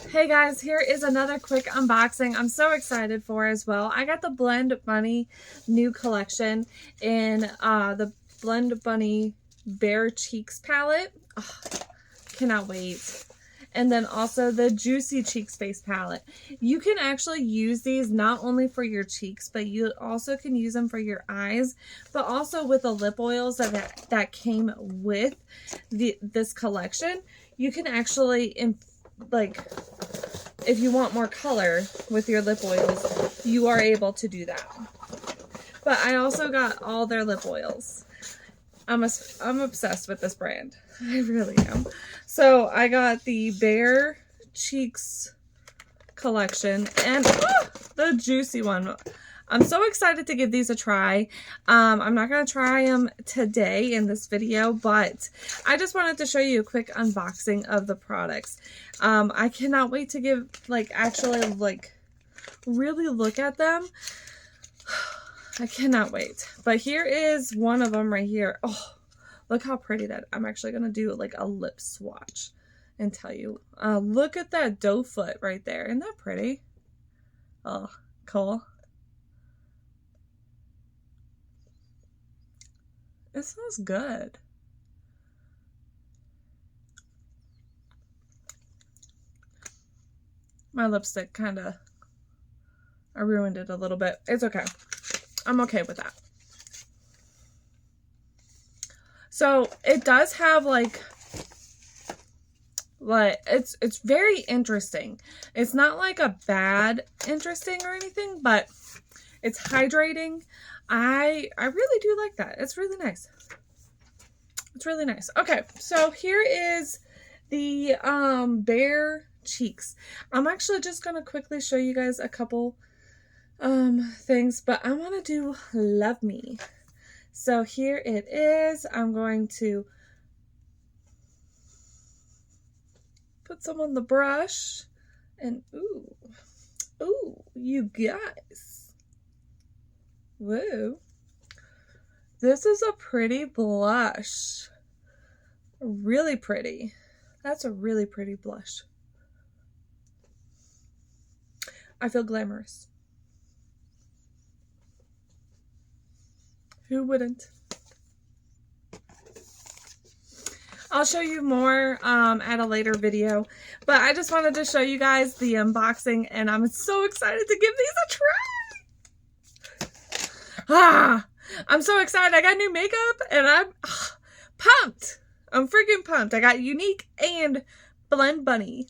Hey guys, here is another quick unboxing I'm so excited for as well. I got the Blendbunny new collection in the Blendbunny Bare Cheeks palette. Oh, cannot wait. And then also the Juicy Cheeks face palette. You can actually use these not only for your cheeks, but you also can use them for your eyes, but also with the lip oils that came with this collection. You can actually, if you want more color with your lip oils, you are able to do that. But I also got all their lip oils. I'm obsessed with this brand. I really am. So I got the Bare Cheeks collection and the Juicy one. I'm so excited to give these a try. I'm not going to try them today in this video, but I just wanted to show you a quick unboxing of the products. I cannot wait to give, really look at them. I cannot wait. But here is one of them right here. Oh, look how pretty that. I'm actually going to do like a lip swatch and tell you. Look at that doe foot right there. Isn't that pretty? Oh, cool. It smells good. My lipstick I ruined it a little bit. It's okay. I'm okay with that. So it does have it's very interesting. It's not like a bad interesting or anything, but it's hydrating. I really do like that. It's really nice. It's really nice. Okay, so here is the Bare Cheeks. I'm actually just gonna quickly show you guys a couple things, but I want to do Love Me. So here it is. I'm going to put some on the brush and ooh, you guys. Whoa. This is a pretty blush. Really pretty. That's a really pretty blush. I feel glamorous. Who wouldn't? I'll show you more at a later video, but I just wanted to show you guys the unboxing, and I'm so excited to give these a try. I'm so excited. I got new makeup, and I'm pumped. I'm freaking pumped. I got Unique and Blendbunny.